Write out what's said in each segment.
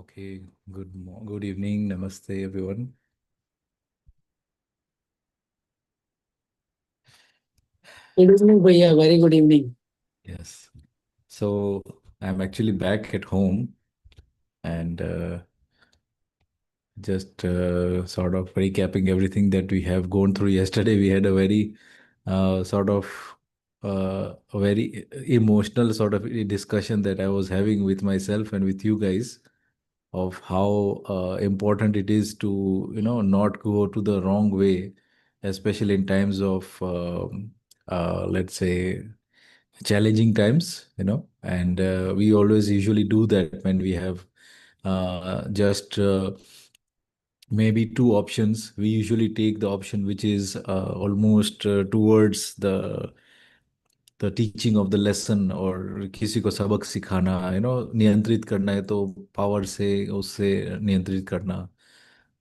Okay, good evening, namaste everyone. Good evening, Bhaiya. Very good evening. Yes. So I'm actually back at home and just sort of recapping everything that we have gone through yesterday. We had a very sort of a very emotional sort of discussion that I was having with myself and with you guys of how important it is to not go to the wrong way, especially in times of let's say challenging times, and we always usually do that when we have just maybe two options. We usually take the option which is almost towards the teaching of the lesson, और किसी को सबक सिखाना, नियंत्रित करना है तो power से उससे नियंत्रित करना.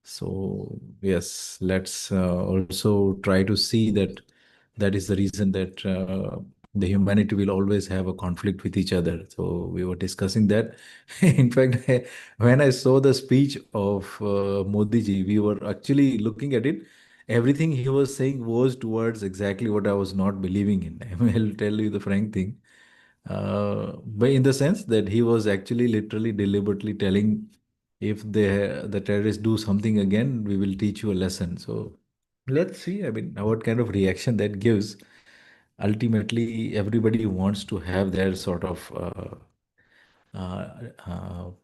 So yes, let's also try to see that that is the reason that the humanity will always have a conflict with each other. So we were discussing that. In fact, when I saw the speech of Modi ji, we were actually looking at it. Everything he was saying was towards exactly what I was not believing in. I'll tell you the frank thing. But in the sense that he was actually literally deliberately telling, if the terrorists do something again, we will teach you a lesson. So let's see. I mean, what kind of reaction that gives. Ultimately, everybody wants to have their sort of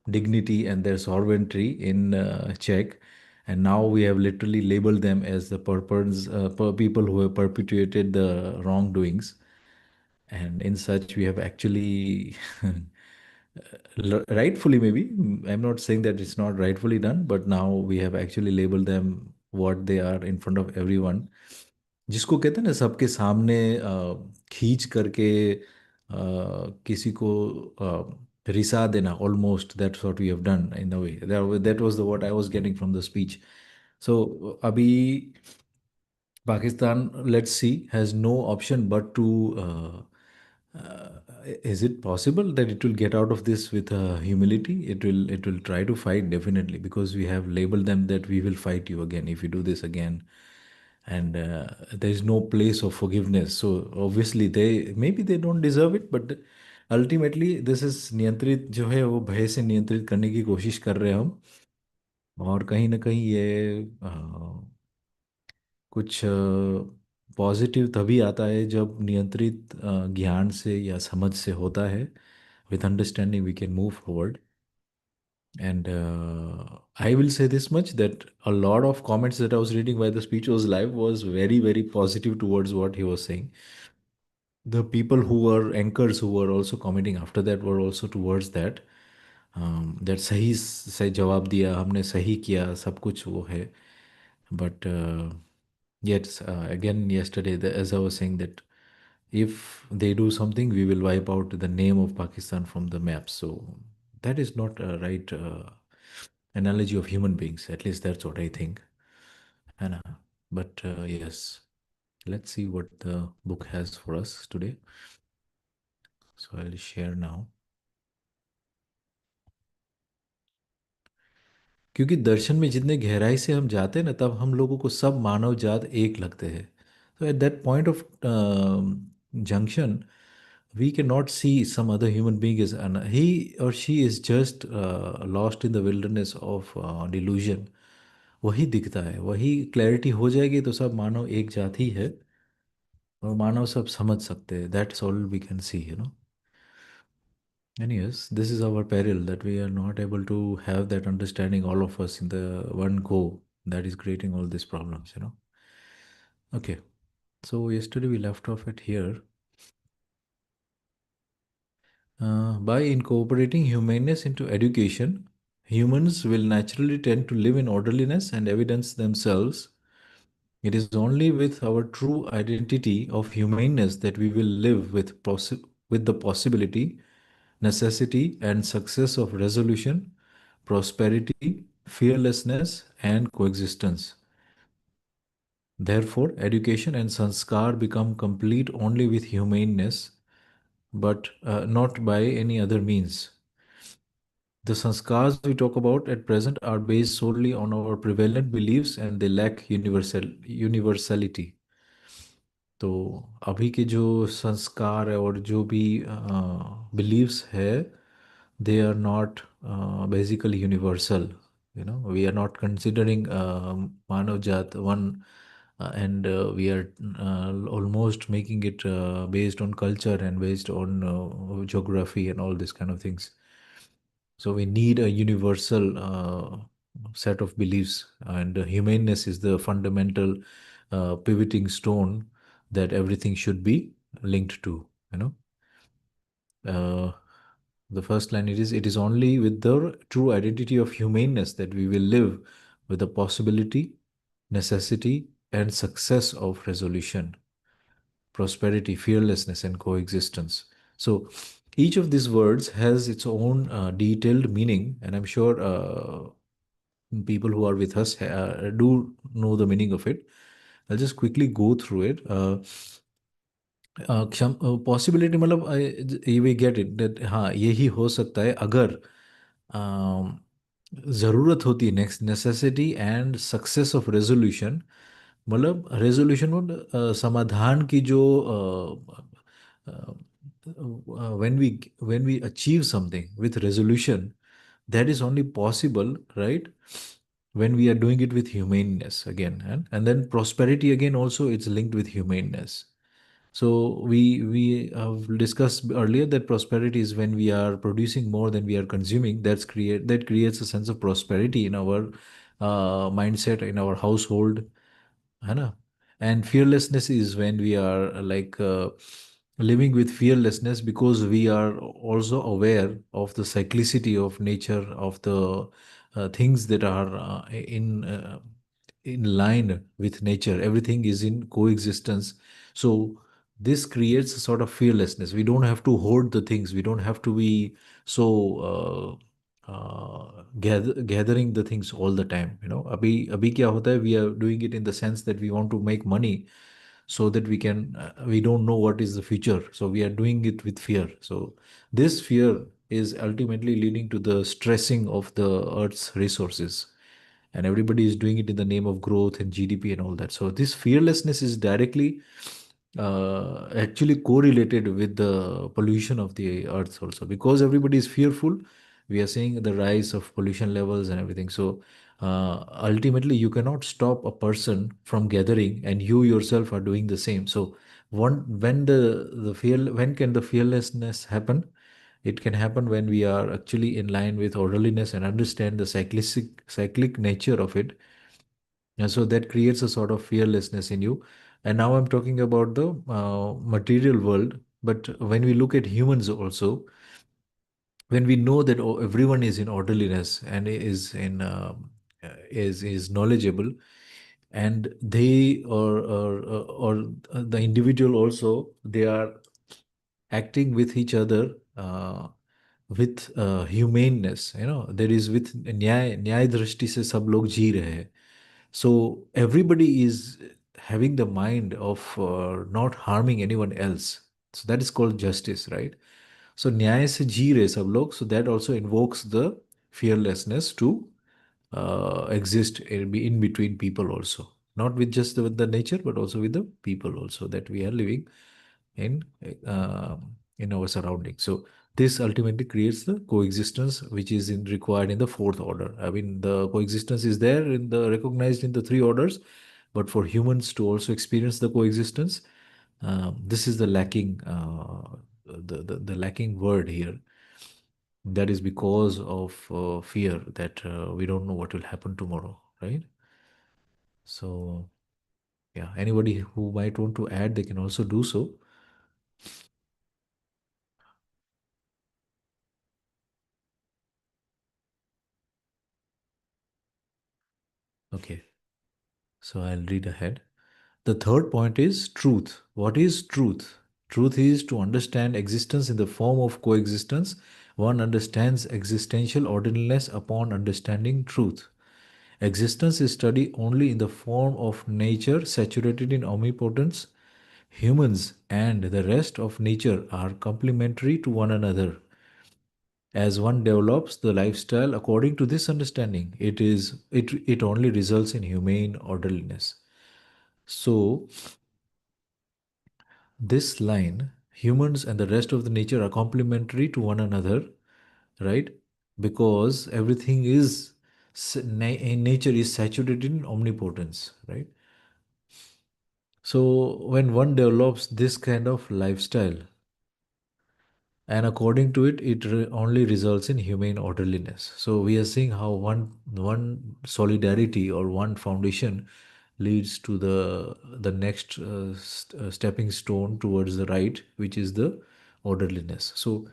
dignity and their sovereignty in check. And now we have literally labeled them as the people who have perpetuated the wrongdoings. And in such, we have actually rightfully, maybe, I'm not saying that it's not rightfully done, but now we have actually labeled them what they are in front of everyone. जिसको कहते हैं ना, सबके सामने खींच करके किसी को रिसा देना, almost that's what we have done in a way. That was the what I was getting from the speech. So अभी Pakistan, let's see, has no option but to. Is it possible that it will get out of this with humility? It will try to fight, definitely, because we have labeled them that we will fight you again if you do this again, and there is no place of forgiveness. So obviously they don't deserve it, but ultimately this is नियंत्रित जो है वो भय से नियंत्रित करने की कोशिश कर रहे हैं हम. और कहीं ना कहीं ये कुछ पॉजिटिव तभी आता है जब नियंत्रित ज्ञान से या समझ से होता है. With understanding we can move forward. And I will say this much, that a lot of comments that I was reading while the speech was live was very, very positive towards what he was saying. The people who were anchors who were also commenting after that were also towards that. That सही सही जवाब दिया हमने, सही किया, सब कुछ वो है. But yes, again yesterday, as I was saying, that if they do something, we will wipe out the name of Pakistan from the map. So that is not a right analogy of human beings. At least that's what I think. And, but yes, let's see what the book has for us today. So I'll share now. क्योंकि दर्शन में जितने गहराई से हम जाते हैं ना, तब हम लोगों को सब मानव जात एक लगते हैं. तो at that point of junction, we cannot see some other human being as he or she is just lost in the wilderness of delusion. वही दिखता है, वही क्लैरिटी हो जाएगी तो सब मानव एक जात ही है, और मानव सब समझ सकते हैं. That's all we can see. And yes, this is our peril, that we are not able to have that understanding, all of us in the one go, that is creating all these problems. Okay, so yesterday we left off at here. By incorporating humaneness into education, humans will naturally tend to live in orderliness and evidence themselves. It is only with our true identity of humaneness that we will live with the possibility, necessity, and success of resolution, prosperity, fearlessness, and coexistence. Therefore, education and sanskar become complete only with humaneness, but not by any other means. The sanskars we talk about at present are based solely on our prevalent beliefs and they lack universality. तो अभी के जो संस्कार है और जो भी beliefs है, they are not basically universal. We are not considering manav jat one, and we are almost making it based on culture and based on geography and all these kind of things. So we need a universal set of beliefs, and humaneness is the fundamental pivoting stone that everything should be linked to. You know, uh, the first line it is only with the true identity of humaneness that we will live with the possibility, necessity, and success of resolution, prosperity, fearlessness, and coexistence. So each of these words has its own detailed meaning, and I'm sure people who are with us do know the meaning of it. I'll just quickly go through it. Possibility मतलब ये we get it that हाँ यही हो सकता है अगर ज़रूरत होती है next necessity and success of resolution, मतलब रेजोल्यूशन समाधान की जो when we achieve something with resolution, that is only possible, right, when we are doing it with humaneness again, and then prosperity again also it's linked with humaneness. So we have discussed earlier that prosperity is when we are producing more than we are consuming. That creates a sense of prosperity in our mindset, in our household, है ना? And fearlessness is when we are like living with fearlessness because we are also aware of the cyclicity of nature, of the things that are in line with nature. Everything is in coexistence. So this creates a sort of fearlessness. We don't have to hoard the things. We don't have to be so gathering the things all the time. अभी क्या होता है, we are doing it in the sense that we want to make money so that we don't know what is the future, so we are doing it with fear. So this fear is ultimately leading to the stressing of the earth's resources, and everybody is doing it in the name of growth and GDP and all that. So this fearlessness is directly actually correlated with the pollution of the earth also, because everybody is fearful. We are seeing the rise of pollution levels and everything. So ultimately you cannot stop a person from gathering, and you yourself are doing the same. So when can the fearlessness happen? It can happen when we are actually in line with orderliness and understand the cyclic nature of it. And so that creates a sort of fearlessness in you. And now I'm talking about the material world. But when we look at humans also, when we know that everyone is in orderliness and is knowledgeable, and they or the individual also, they are acting with each other with humaneness. There is with न्याय दृष्टि से सब लोग जी रहे हैं. So everybody is having the mind of not harming anyone else. So that is called justice, right? So न्याय से जी रहे सब लोग. So that also invokes the fearlessness to exist in between people also. Not with just with the nature, but also with the people also that we are living in in our surroundings. So this ultimately creates the coexistence, which is required in the fourth order. I mean, the coexistence is there in the recognized in the three orders, but for humans to also experience the coexistence, this is the lacking the lacking word here. That is because of fear that we don't know what will happen tomorrow, right? So yeah, anybody who might want to add, they can also do so. Okay, so I'll read ahead. The third point is truth. What is truth? Truth is to understand existence in the form of coexistence. One understands existential orderliness upon understanding truth. Existence is studied only in the form of nature saturated in omnipotence. Humans and the rest of nature are complementary to one another. As one develops the lifestyle according to this understanding, it only results in humane orderliness. So this line, humans and the rest of the nature are complementary to one another, right? Because everything is in nature is saturated in omnipotence, right? So when one develops this kind of lifestyle, and according to it, only results in humane orderliness. So we are seeing how one solidarity or one foundation leads to the next stepping stone towards the right, which is the orderliness. So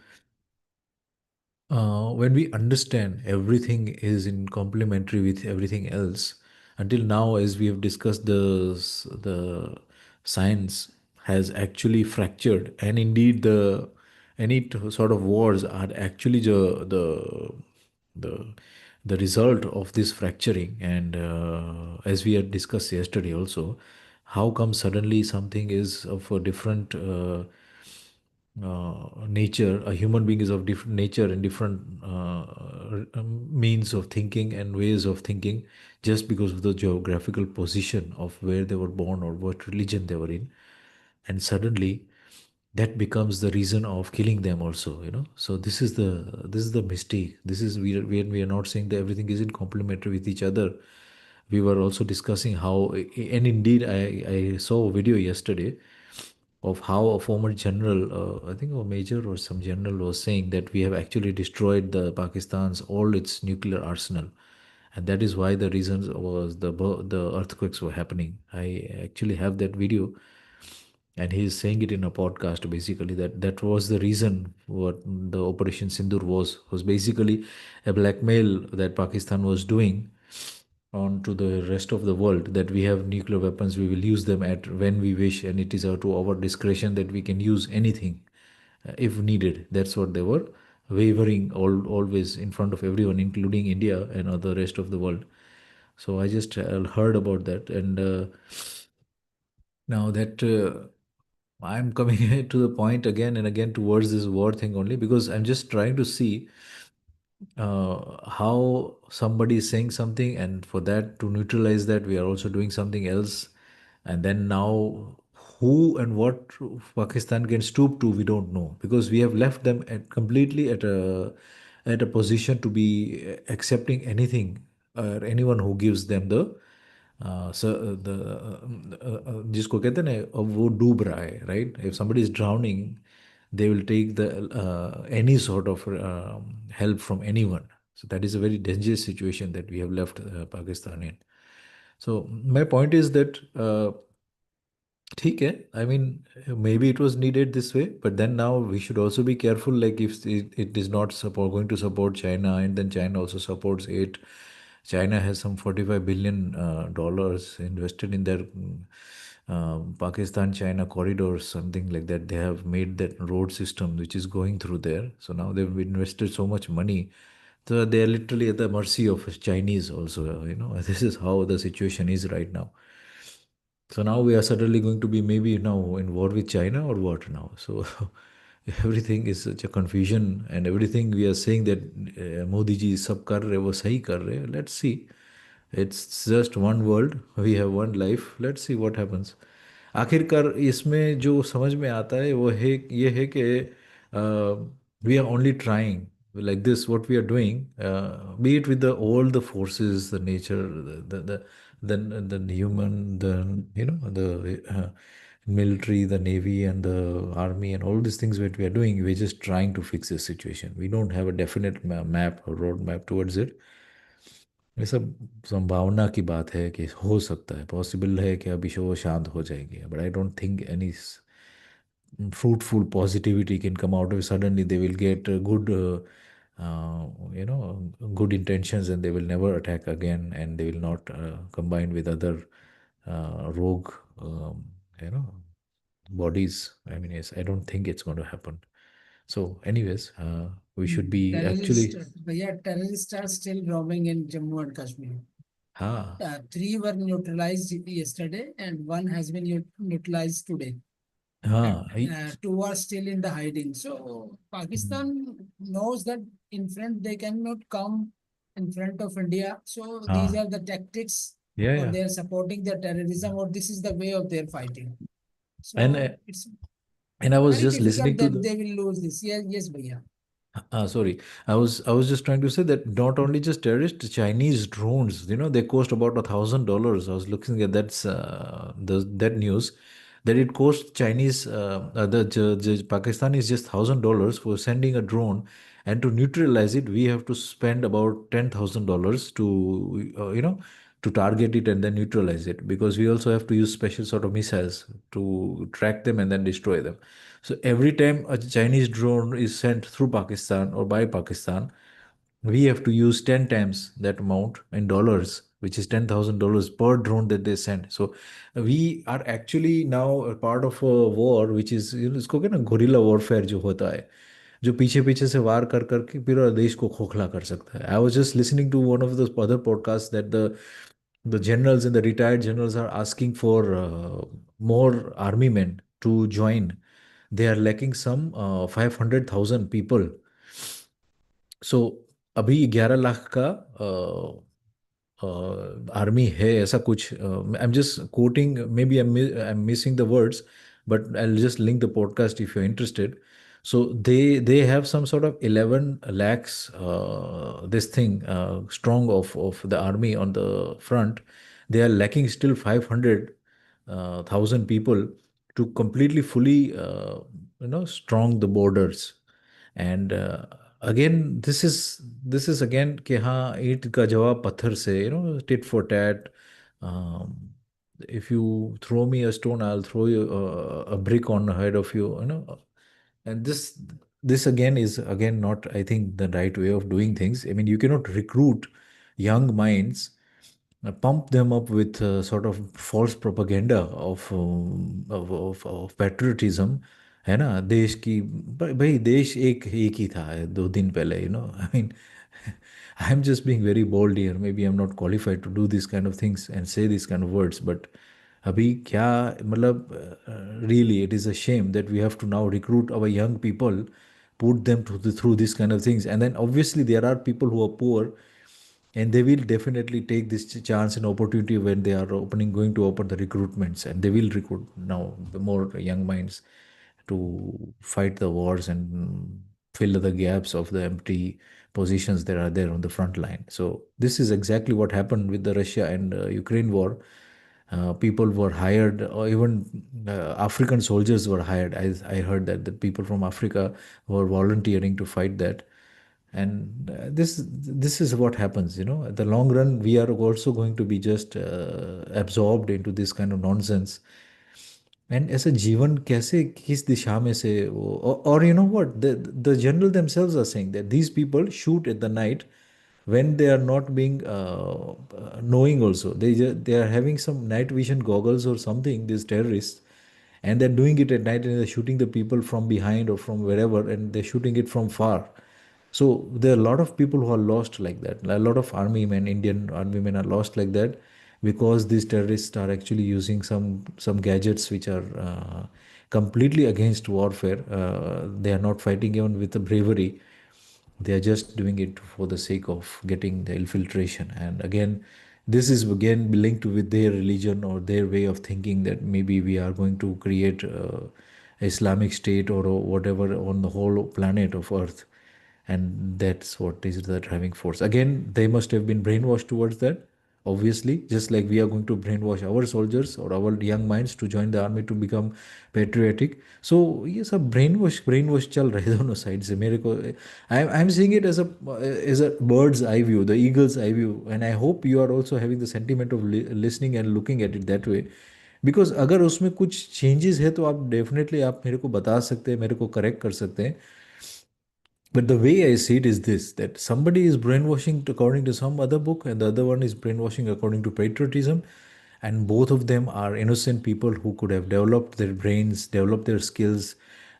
when we understand everything is in complementary with everything else, until now, as we have discussed, the science has actually fractured, and indeed the any sort of wars are actually the the result of this fracturing. And as we had discussed yesterday also, how come suddenly something is of a different nature, a human being is of different nature and different means of thinking and ways of thinking, just because of the geographical position of where they were born or what religion they were in. And suddenly that becomes the reason of killing them also, so this is the mistake. This is we are not saying that everything is in complementary with each other. We were also discussing how, and indeed I saw a video yesterday of how a former general, I think a major or some general, was saying that we have actually destroyed the Pakistan's all its nuclear arsenal, and that is why the reasons was the earthquakes were happening. I actually have that video, and he is saying it in a podcast basically that that was the reason what the Operation Sindur was basically a blackmail that Pakistan was doing on to the rest of the world, that we have nuclear weapons, we will use them at when we wish, and it is to our discretion that we can use anything if needed. That's what they were wavering always in front of everyone, including India and other rest of the world. So I just heard about that, and now that I'm coming to the point again and again towards this war thing only because I'm just trying to see how somebody is saying something, and for that to neutralize that, we are also doing something else. And then now, who and what Pakistan can stoop to, we don't know, because we have left them completely at a position to be accepting anything or anyone who gives them the जिसको कहते हैं ना, अब वो डूब रहा है, right? If somebody is drowning, they will take the any sort of help from anyone. So that is a very dangerous situation that we have left Pakistan in. So my point is that ठीक है, I mean, maybe it was needed this way, but then now we should also be careful, like if it is not going to support China, and then China also supports it. China has some 45 billion dollars invested in their Pakistan China corridor, something like that. They have made that road system which is going through there. So now they've invested so much money. So they are literally at the mercy of Chinese also, This is how the situation is right now. So now we are suddenly going to be maybe now in war with China or what now? So everything is such a confusion, and everything we are saying that Modi ji sab kar rahe, wo sahi kar rahe. Let's see. It's just one world. We have one life. Let's see what happens. आखिरकार इसमें जो समझ में आता है वो है ये है कि we are only trying like this what we are doing, be it with the all the forces, the nature, the human, the military, the navy, and the army, and all these things that we are doing. We're just trying to fix this situation. We don't have a definite map or road map towards it. ये सब संभावना की बात है कि हो सकता है, पॉसिबल है कि अभी वो शांत हो जाएंगे, but I don't think any fruitful positivity can come out of it. Suddenly they will get good intentions, and they will never attack again, and they will not combine with other rogue you know bodies. I mean, yes, I don't think it's going to happen. So anyways, we should be Terrorists, actually. yeah, terrorists are still roaming in Jammu and Kashmir. Ha. Three were neutralized yesterday, and one has been neutralized today. Ah, two are still in the hiding. So Pakistan knows that in front they cannot come in front of India. So these ah, are the tactics, yeah, or yeah. they are supporting the terrorism, or this is the way of their fighting. And So it's and I was very just listening difficult to that the. they will lose this. Yes, yes, Bhaiya. Sorry, I was just trying to say that not only just terrorists, Chinese drones, they cost about $1,000. I was looking at that news, that it cost Chinese the Pakistan is just $1,000 for sending a drone, and to neutralize it, we have to spend about $10,000 to target it and then neutralize it, because we also have to use special sort of missiles to track them and then destroy them. So every time a Chinese drone is sent through Pakistan or by Pakistan, we have to use 10 times that amount in dollars, which is $10,000 per drone that they send. So we are actually now a part of a war, which is, इसको क्या ना guerrilla warfare जो होता है, जो पीछे पीछे से वार कर करके पूरा देश को खोखला कर सकता है. I was just listening to one of those other podcasts that the generals and the retired generals are asking for more army men to join. They are lacking some 500,000 people. सो अभी 11 लाख का आर्मी है, ऐसा कुछ. I am just quoting, maybe I am missing the words, but I just link the podcast if you are interested. So they have some sort of 11 lakhs this thing strong of the army on the front. They are lacking still 500,000 people to completely fully strong the borders. And again, this is again कि हाँ, ईंट का जवाब पत्थर से, tit for tat. um, if you throw me a stone, I'll throw you a brick on the head of you, and this again is again not, I think, the right way of doing things. I mean, you cannot recruit young minds, pump them up with sort of false propaganda of patriotism, है ना, देश की. भाई देश एक एक ही था 2 दिन पहले, I mean. I'm just being very bold here. Maybe I'm not qualified to do these kind of things and say these kind of words, but अभी क्या मतलब, really it is a shame that we have to now recruit our young people, put them through these kind of things, and then obviously there are people who are poor, and they will definitely take this chance and opportunity when they are going to open the recruitments, and they will recruit now the more young minds to fight the wars and fill the gaps of the empty positions that are there on the front line. So this is exactly what happened with the Russia and Ukraine war. People were hired, or even African soldiers were hired. I heard that the people from Africa were volunteering to fight that. And this is what happens, at the long run we are also going to be just absorbed into this kind of nonsense. And ऐसे जीवन कैसे किस दिशा में से or you know what, the general themselves are saying that these people shoot at the night when they are not being knowing also. They are having some night vision goggles or something, these terrorists, and they're doing it at night, and they're shooting the people from behind or from wherever, and they're shooting it from far. So there are a lot of people who are lost like that. A lot of army men, Indian army men, are lost like that because these terrorists are actually using some gadgets which are completely against warfare. They are not fighting even with the bravery. They are just doing it for the sake of getting the infiltration. And again, this is again linked with their religion or their way of thinking that maybe we are going to create Islamic State or whatever on the whole planet of Earth, and that's what is the driving force. Again, they must have been brainwashed towards that, obviously, just like we are going to brainwash our soldiers or our young minds to join the army to become patriotic. So ये सब brainwash चल रहे दोनों side से मेरे को. I'm seeing it as a bird's eye view, the eagle's eye view, and I hope you are also having the sentiment of listening and looking at it that way. Because अगर उसमें कुछ changes है तो आप definitely आप मेरे को बता सकते हैं, मेरे को करेक्ट कर सकते हैं. But the way I see it is this, that somebody is brainwashing according to some other book, and the other one is brainwashing according to patriotism. And both of them are innocent people who could have developed their brains, developed their skills,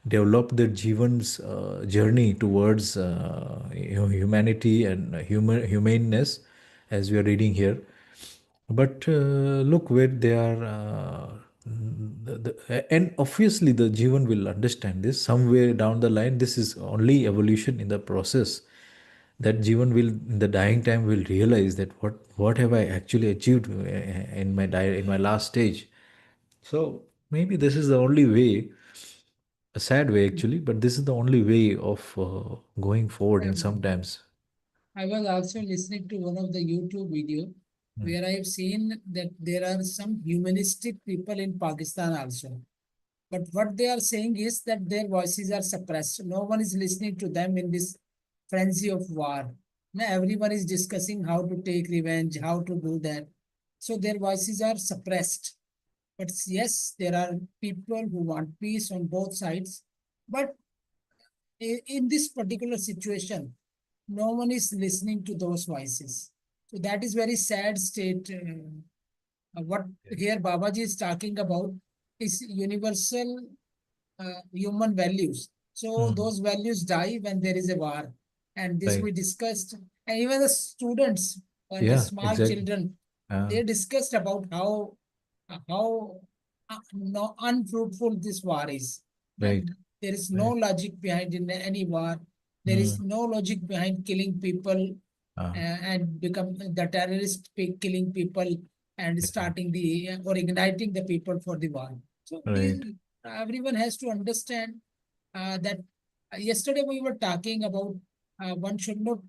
developed their Jeevan's journey towards humanity and humaneness, as we are reading here. But look where they are. And obviously the Jeevan will understand this somewhere down the line. This is only evolution in the process. That Jeevan will, in the dying time, will realize that what have I actually achieved in in my last stage. So maybe this is the only way, a sad way actually, but this is the only way of going forward in Um, sometimes. I was also listening to one of the YouTube video Mm. where I've seen that there are some humanistic people in Pakistan also. But what they are saying is that their voices are suppressed. No one is listening to them in this frenzy of war. Now everyone is discussing how to take revenge, how to do that. So their voices are suppressed. But yes, there are people who want peace on both sides. But in this particular situation, no one is listening to those voices. So that is very sad state. What here Babaji is talking about is universal human values. So Mm. those values die when there is a war. And this we Right. discussed. And even the students and the Yeah, small exactly. children, Uh, they discussed about how no, unfruitful this war is. right. And there is no Right. logic behind in any war. There is Mm. no logic behind killing people Uh, and become the terrorist killing people and yeah. starting the or igniting the people for the war. So these Right. everyone has to understand that yesterday we were talking about one should not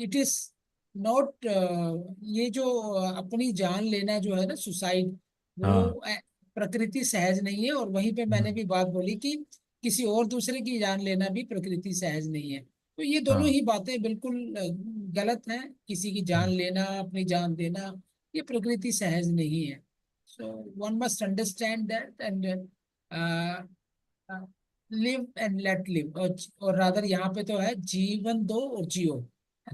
it is not ये जो अपनी जान लेना जो है ना suicide वो हाँ. प्रकृति सहज नहीं है और वहीं पे मैंने Mm. भी बात बोली कि किसी और दूसरे की जान लेना भी प्रकृति सहज नहीं है तो ये दोनों हाँ. ही बातें बिल्कुल गलत हैं किसी की जान Mm. लेना अपनी जान देना ये प्रकृति सहज नहीं है so one must understand that and live and let live और रादर यहाँ पे तो है जीवन दो और जियो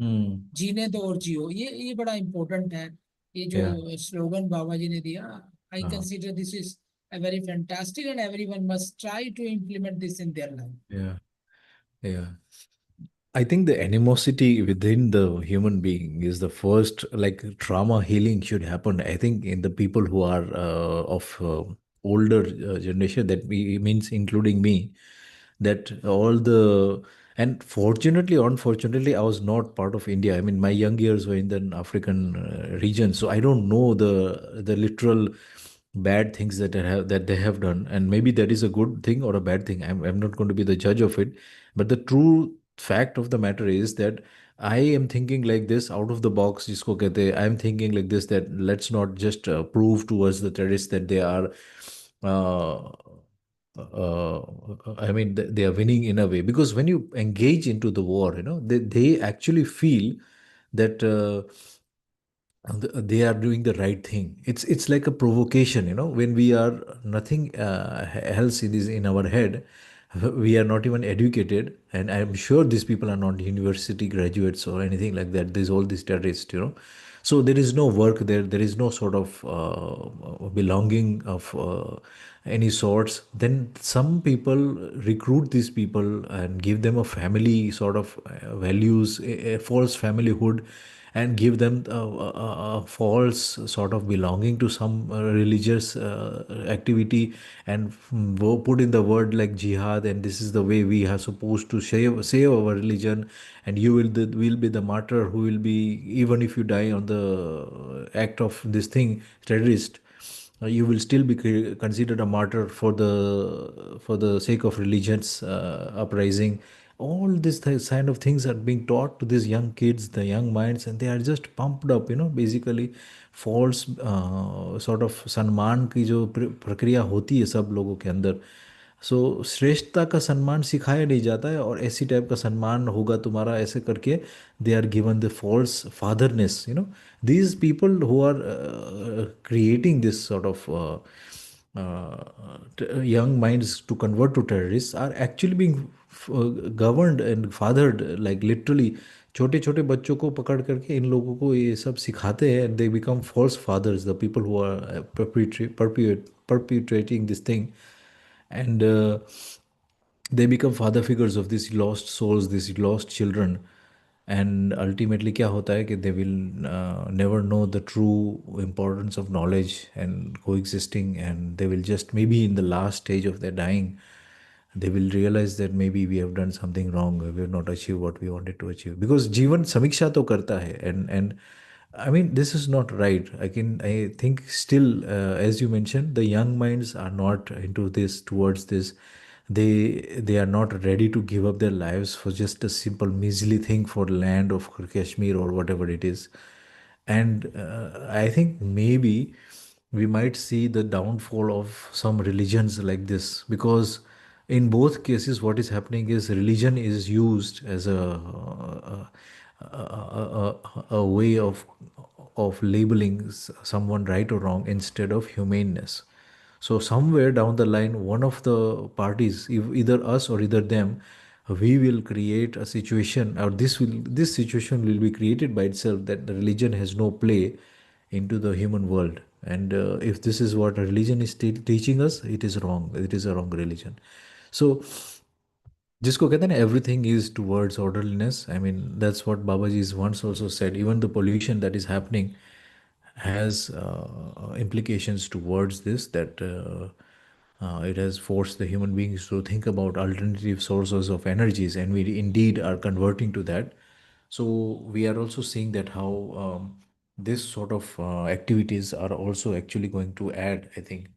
Mm. जीने दो और जियो ये बड़ा इम्पोर्टेंट है ये जो Yeah. स्लोगन बाबा जी ने दिया आई Uh, consider this is a very fantastic and everyone must try to implement this in their life. yeah. Yeah. I think the animosity within the human being is the first, like trauma healing should happen. I think in the people who are of older generation, that means including me, that all the, and fortunately, unfortunately, I was not part of India. I mean, my young years were in the African region, so I don't know the literal bad things that they have done, and maybe that is a good thing or a bad thing. I'm not going to be the judge of it, but the true fact of the matter is that I am thinking like this out of the box jisko kehte hai. I'm thinking like this, that let's not just prove towards the terrorists that they are uh, I mean they are winning in a way, because when you engage into the war, they actually feel that they are doing the right thing. It's like a provocation, when we are nothing else is in our head. We are not even educated, and I'm sure these people are not university graduates or anything like that. There's all these terrorists, so there is no work there. There is no sort of belonging of any sorts. Then some people recruit these people and give them a family sort of values, a false familyhood, and give them a false sort of belonging to some religious activity, and put in the word like jihad, and this is the way we are supposed to save our religion, and you will be the martyr who will be, even if you die on the act of this thing, terrorist, you will still be considered a martyr for the sake of religion's uprising. All these kind of things are being taught to these young kids, the young minds, and they are just pumped up, basically false sort of सम्मान की जो प्रक्रिया होती है सब लोगों के अंदर. सो श्रेष्ठता का सम्मान सिखाया नहीं जाता है, और ऐसी टाइप का सम्मान होगा तुम्हारा ऐसे करके they are given the false fatherness. These people who are creating this sort of young minds to convert to terrorists are actually being governed and fathered, like literally छोटे छोटे बच्चों को पकड़ करके इन लोगों को ये सब सिखाते हैं. They become false fathers, the people who are perpetrating this thing, and they become father figures of these lost souls, these lost children. and ultimately क्या होता है कि they will never know the true importance of knowledge and coexisting, and they will just maybe in the last stage of their dying they will realize that maybe we have done something wrong, we have not achieved what we wanted to achieve, because जीवन समीक्षा तो करता है, and I mean this is not right. I think still, as you mentioned, the young minds are not into this, towards this. They are not ready to give up their lives for just a simple measly thing for land of Kashmir or whatever it is. And I think maybe we might see the downfall of some religions like this, because in both cases what is happening is religion is used as a way of labeling someone right or wrong instead of humaneness. So somewhere down the line, one of the parties, either us or either them, we will create a situation, or this situation will be created by itself, that the religion has no play into the human world. And if this is what religion is teaching us, it is wrong. It is a wrong religion. So जिसको कहते हैं ना, everything is towards orderliness. I mean, that's what Babaji's once also said. Even the pollution that is happening has implications towards this, that it has forced the human beings to think about alternative sources of energies, and we indeed are converting to that. So we are also seeing that how this sort of activities are also actually going to add, I think,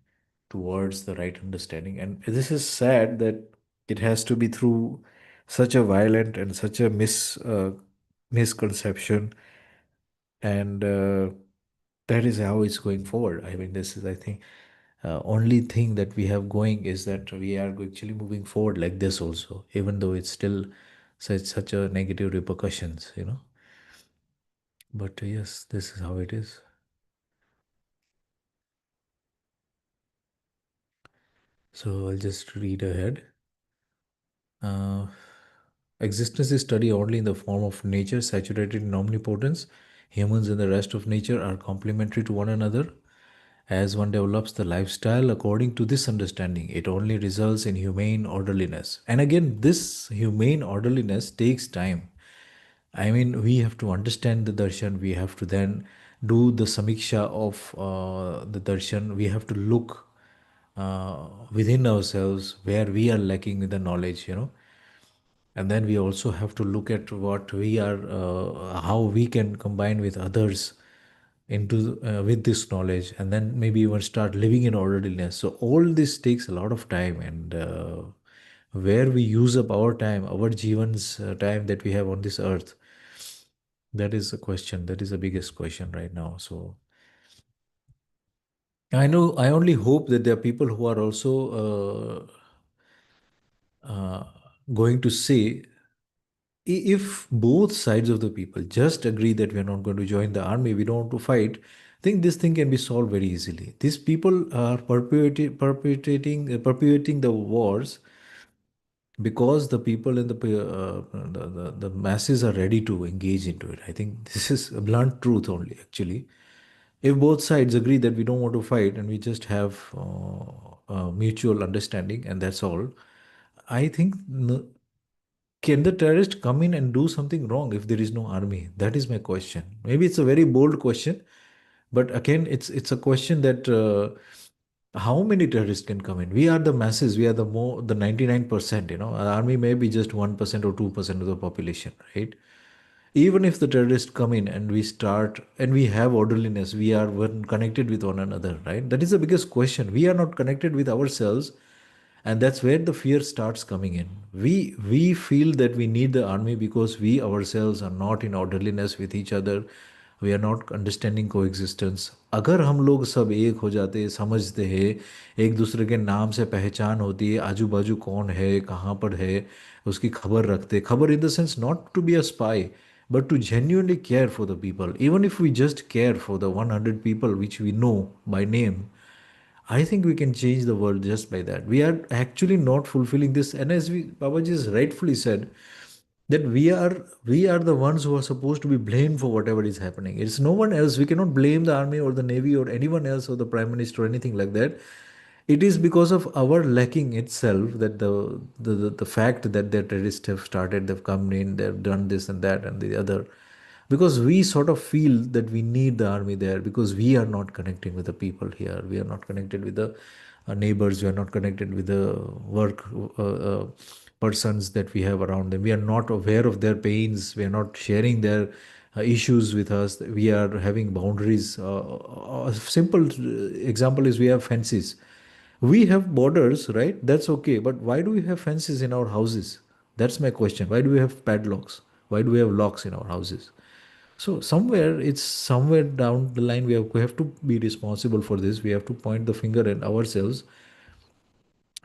towards the right understanding. And this is sad that it has to be through such a violent and such a misconception, and that is how it's going forward. I mean, this is, I think, only thing that we have going is that we are actually moving forward like this also, even though it's still such a negative repercussions. But yes, this is how it is. So I'll just read ahead. Uh, Existence is studied only in the form of nature saturated in omnipotence. Humans and the rest of nature are complementary to one another. As one develops the lifestyle according to this understanding, it only results in humane orderliness. And again, this humane orderliness takes time. I mean, we have to understand the darshan. We have to then do the samiksha of the darshan. We have to look within ourselves where we are lacking in the knowledge. And then we also have to look at what we are, how we can combine with others into with this knowledge, and then maybe even start living in orderliness. So all this takes a lot of time, and where we use up our time, our Jeevan's time that we have on this earth, that is a question. That is the biggest question right now. So I know, I only hope that there are people who are also going to say, if both sides of the people just agree that we are not going to join the army, we don't want to fight, I think this thing can be solved very easily. These people are perpetuating the wars because the people in the masses are ready to engage into it. I think this is a blunt truth only, actually. If both sides agree that we don't want to fight and we just have mutual understanding and that's all, I think can the terrorist come in and do something wrong if there is no army? That is my question. Maybe it's a very bold question, but again, it's a question that how many terrorists can come in? We are the masses. We are the 99%. Our army may be just 1% or 2% of the population, right? Even if the terrorists come in and we start and we have orderliness, we are connected with one another, right? That is the biggest question. We are not connected with ourselves, and that's where the fear starts coming in. We feel that we need the army because we ourselves are not in orderliness with each other. We are not understanding coexistence. अगर हम लोग सब एक हो जाते, समझते हैं, एक दूसरे के नाम से पहचान होती है, आजू बाजू कौन है, कहाँ पर है, उसकी खबर रखते, खबर in the sense not to be a spy, but to genuinely care for the people. Even if we just care for the 100 people which we know by name, I think we can change the world just by that. We are actually not fulfilling this, and as Babaji has rightfully said, that we are the ones who are supposed to be blamed for whatever is happening. It's no one else. We cannot blame the army or the navy or anyone else or the prime minister or anything like that. It is because of our lacking itself that the fact that the terrorists have started, they've come in, they've done this and that and the other, because we sort of feel that we need the army there, because we are not connecting with the people here, we are not connected with the neighbors, we are not connected with the work persons that we have around them, we are not aware of their pains, we are not sharing their issues with us, we are having boundaries. A simple example is we have fences, we have borders, right? That's okay. But why do we have fences in our houses? That's my question. Why do we have padlocks? Why do we have locks in our houses? So somewhere, it's somewhere down the line, we have to be responsible for this. We have to point the finger at ourselves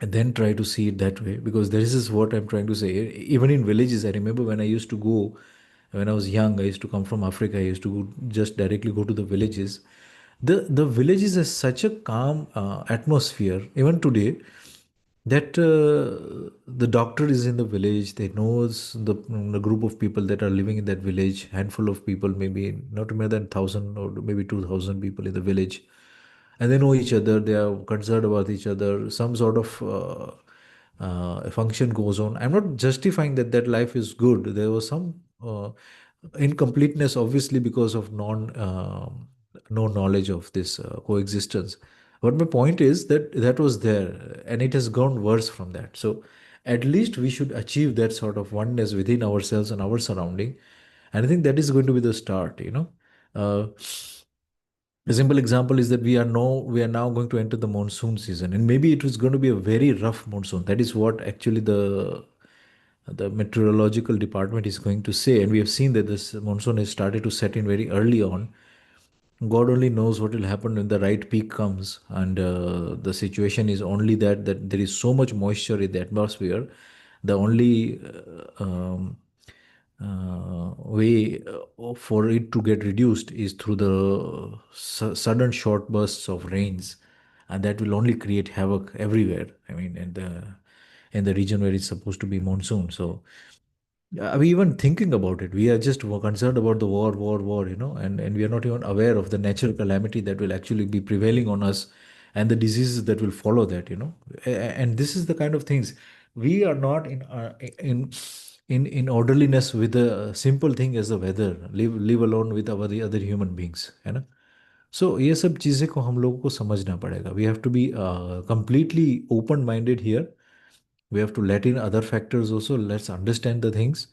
and then try to see it that way. Because this is what I'm trying to say. Even in villages, I remember when I used to go, when I was young, I used to come from Africa. I used to just directly go to the villages. The villages is such a calm atmosphere. Even today, that the doctor is in the village, they knows the group of people that are living in that village, handful of people, maybe not more than 1,000 or maybe 2,000 people in the village, and they know each other, they are concerned about each other, some sort of function goes on. I'm not justifying that that life is good, there was some incompleteness obviously because of no knowledge of this coexistence. But my point is that that was there and it has gone worse from that. So at least we should achieve that sort of oneness within ourselves and our surrounding. And I think that is going to be the start, you know. A simple example is that we are now going to enter the monsoon season, and maybe it was going to be a very rough monsoon. That is what actually the meteorological department is going to say, and we have seen that this monsoon has started to set in very early on. God only knows what will happen when the right peak comes, and the situation is only that there is so much moisture in the atmosphere. The only way for it to get reduced is through the sudden short bursts of rains, and that will only create havoc everywhere. I mean, in the region where it's supposed to be monsoon. So are we even thinking about it? We are just concerned about the war, and we are not even aware of the natural calamity that will actually be prevailing on us and the diseases that will follow that. And this is the kind of things we are not in orderliness with a simple thing as the weather, live alone with our the other human beings, है ना? So ये सब चीज़ें को हम लोगों को समझना पड़ेगा. We have to be completely open minded here. We have to let in other factors also. Let's understand the things.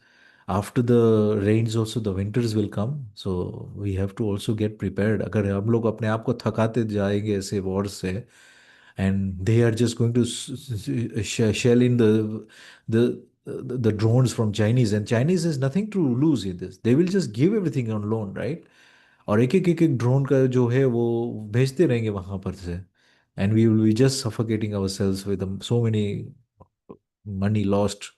After the rains also the winters will come, so we have to also get prepared. अगर हम लोग अपने आप को थकाते जाएंगे ऐसे wars से, and they are just going to shell in the the drones from Chinese, and Chinese has nothing to lose in this. They will just give everything on loan, right? और एक एक ड्रोन का जो है वो भेजते रहेंगे वहां पर से, and we will be just suffocating ourselves with so many money lost.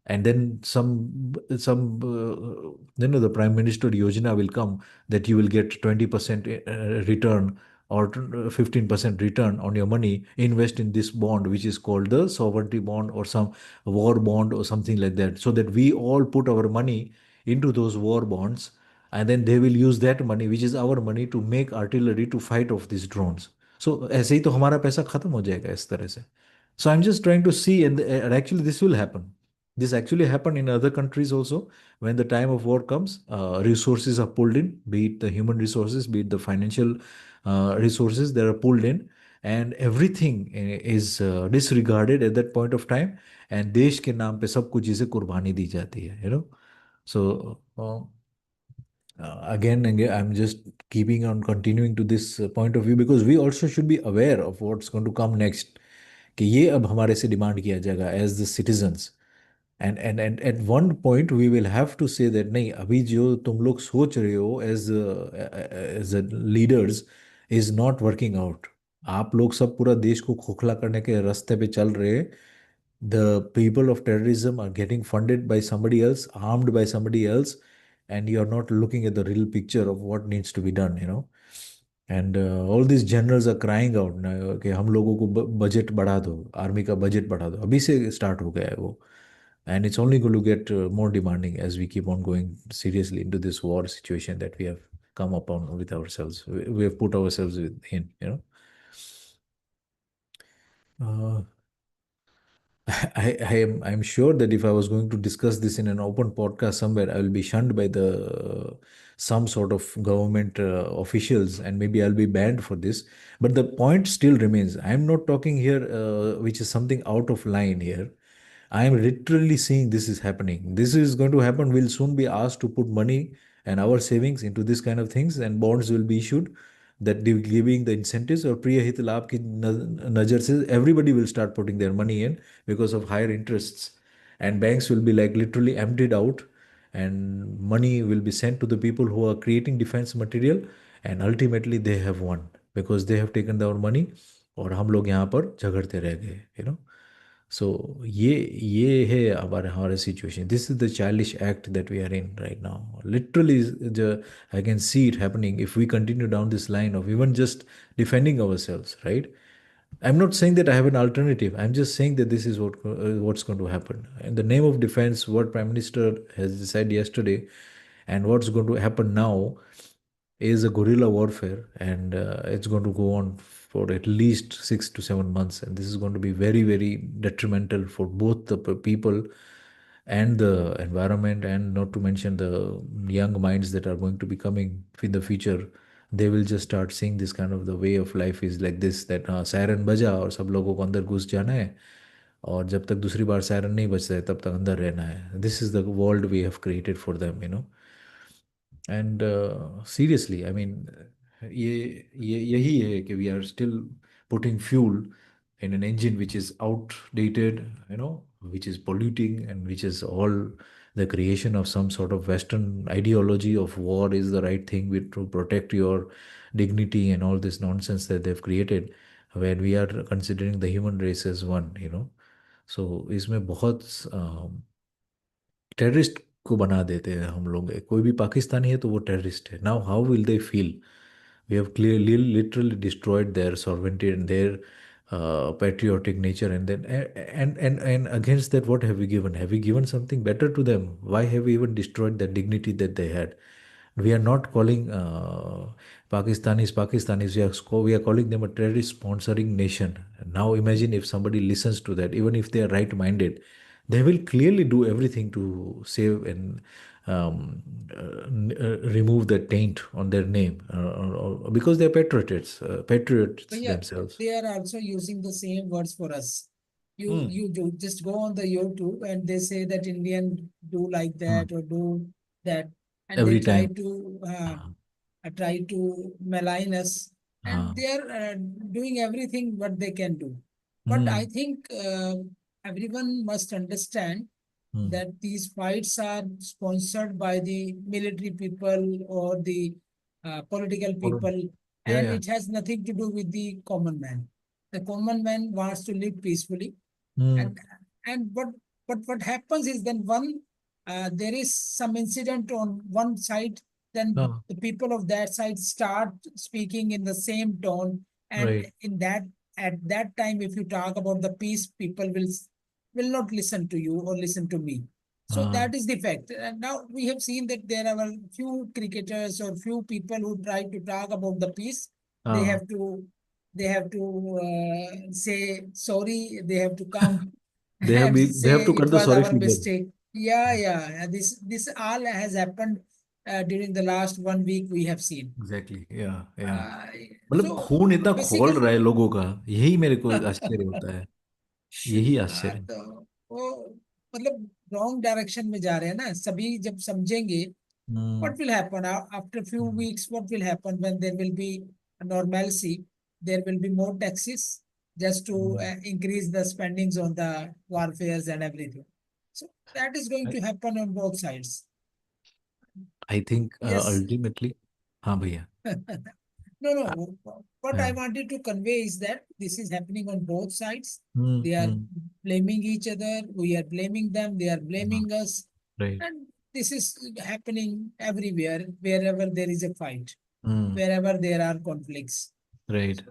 And then some the prime minister yojana will come that you will get 20% return or 15% return on your money, invest in this bond which is called the sovereignty bond or some war bond or something like that, so that we all put our money into those war bonds, and then they will use that money which is our money to make artillery to fight off these drones. So ऐसे ही तो हमारा पैसा खत्म हो जाएगा इस तरह से. So I'm just trying to see, and actually this will happen. This actually happened in other countries also. When the time of war comes, resources are pulled in, be it the human resources, be it the financial resources that are pulled in, and everything is disregarded at that point of time. And देश के नाम पे सब कुछ चीजें कुर्बानी दी जाती है. So again and again, I'm just keeping on continuing to this point of view, because we also should be aware of what's going to come next. कि ये अब हमारे से डिमांड किया जाएगा as the citizens. And at one point we will have to say that नहीं, अभी जो तुम लोग सोच रहे हो as leaders is not working out. आप लोग सब पूरा देश को खोखला करने के रास्ते पे चल रहे हैं. The people of terrorism are getting funded by somebody else, armed by somebody else, and you're not looking at the real picture of what needs to be done. And all these generals are crying out ना कि हम लोगों को budget बढ़ा दो, army का budget बढ़ा दो. अभी से स्टार्ट हो गया है वो. And it's only going to get more demanding as we keep on going seriously into this war situation that we have come upon with ourselves. We have put ourselves in. Uh, I'm sure that if I was going to discuss this in an open podcast somewhere, I will be shunned by the some sort of government officials, and maybe I'll be banned for this. But the point still remains. I'm not talking here, which is something out of line here. I am literally seeing this is happening. This is going to happen. We'll soon be asked to put money and our savings into this kind of things, and bonds will be issued that they giving the incentives or priya hit लाभ की नजर से everybody will start putting their money in because of higher interests, and banks will be like literally emptied out, and money will be sent to the people who are creating defense material, and ultimately they have won because they have taken our money, और हम लोग यहाँ पर झगड़ते रह गए, so ये है हमारा हमारा situation. This is the childish act that we are in right now. Literally, I can see it happening if we continue down this line of even just defending ourselves, right? I'm not saying that I have an alternative. I'm just saying that this is what's going to happen. In the name of defense, what Prime Minister has said yesterday, and what's going to happen now is a guerrilla warfare, and it's going to go on for at least 6 to 7 months, and this is going to be very, very detrimental for both the people and the environment, and not to mention the young minds that are going to be coming in the future. They will just start seeing this kind of the way of life is like this, that siren बजा और सब लोगों को अंदर घुस जाना है, और जब तक दूसरी बार सायरन नहीं बजता है तब तक अंदर रहना है. This is the world we have created for them. And seriously, I mean, ये यही है कि we are still putting fuel in an engine which is outdated, which is polluting, and which is all the creation of some sort of Western ideology of war is the right thing to protect your dignity and all this nonsense that they've created, when we are considering the human race as one. So इसमें बहुत terrorist को बना देते हैं हम लोग. कोई भी पाकिस्तानी है तो वो टेररिस्ट है. Now how will they feel? We have clearly literally destroyed their sovereignty and their patriotic nature, and then and against that, what have we given? Have we given something better to them? Why have we even destroyed the dignity that they had? We are not calling Pakistanis. We are calling them a terrorist sponsoring nation. Now imagine if somebody listens to that, even if they are right minded, they will clearly do everything to save and remove the taint on their name, because they're patriots Yeah, themselves. they are also using the same words for us. You Hmm. you do just go on the YouTube and they say that Indian do like Hmm. that or do that, and they Every time. Uh, try to malign us, uh, and they are doing everything what they can do. But I hmm. think everyone must understand Hmm. that these fights are sponsored by the military people or the political Or- people, Yeah, and yeah. it has nothing to do with the common man. The common man wants to live peacefully, Hmm. and and what happens is then one there is some incident on one side, then No. the people of that side start speaking in the same tone, and Right. in that at that time if you talk about the peace, people will not listen to you or listen to me. So Uh, that is the fact. And now we have seen that there are a few cricketers or few people who try to talk about the peace. They uh, have to they have to say sorry. They have to come and they have say to it cut the was sorry our feeler. mistake. Yeah, yeah. This all has happened during the last 1 week we have seen. Exactly, या या Uh, मतलब so खून इतना खोल रहा basically, है लोगों का, यही मेरे को आश्चर्य होता है. यही आश्चर्य. तो वो मतलब रॉन्ग डायरेक्शन में जा रहे हैं ना सभी. जब समझेंगे हम्म. what will happen after few weeks, what will happen when there will be a normalcy, there will be more taxes just to increase the spendings on the warfares and everything. So that is going to happen on both sides. I think Yes. Ultimately. हाँ भैया. No, Uh, no. What I yeah. wanted to convey is that this is happening on both sides. They are hmm. blaming each other. We are blaming them. They are blaming us. Right. And this is happening everywhere, wherever there is a fight, hmm. wherever there are conflicts. Right.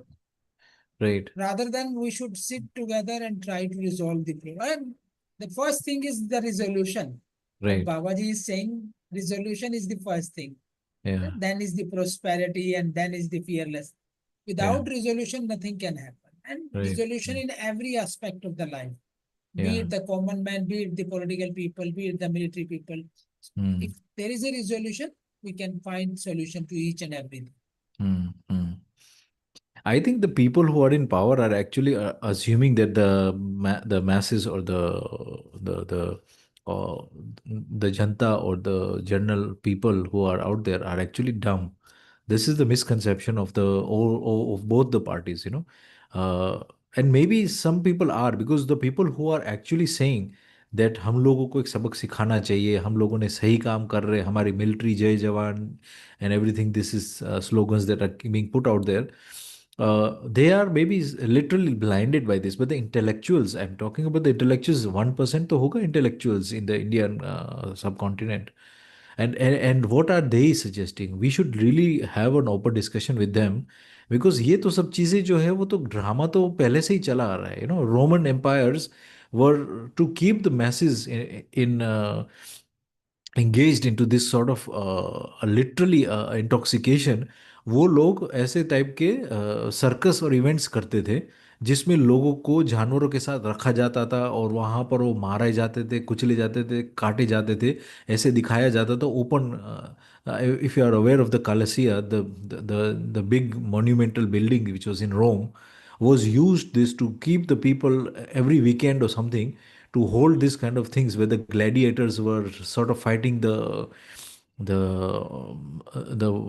Right. Rather than we should sit together and try to resolve the problem. And the first thing is the resolution. What right. Babaji is saying, resolution is the first thing. या. Then is the prosperity, and then is the fearless. या. Without resolution, nothing can happen. and Right. resolution in every aspect of the life, be Yeah. it the common man, be it the political people, be it the military people. If Mm. there is a resolution, we can find solution to each and everything. Mm. Mm. I think the people who are in power are actually assuming that the masses or uh, the janta or the general people who are out there are actually dumb. This is the misconception of the of both the parties, uh, and maybe some people are, because the people who are actually saying that हम लोगों को एक सबक सिखाना चाहिए, हम लोगों ने सही काम कर रहे, हमारी मिलिट्री जय जवान and everything, this is slogans that are being put out there. They are maybe literally blinded by this, but the intellectuals, I'm talking about the intellectuals, 1% to hoga intellectuals in the Indian subcontinent. And what are they suggesting? We should really have an open discussion with them, because ये तो सब चीज़ें जो है वो तो drama तो पहले से ही चला आ रहा है, Roman empires were to keep the masses in engaged into this sort of literally intoxication. वो लोग ऐसे टाइप के सर्कस और इवेंट्स करते थे जिसमें लोगों को जानवरों के साथ रखा जाता था और वहाँ पर वो मारे जाते थे, कुचले जाते थे, काटे जाते थे, ऐसे दिखाया जाता था open. If you are aware of the Colosseum, the big monumental building which was in Rome was used this to keep the people every weekend or something, to hold this kind of things where the gladiators were sort of fighting the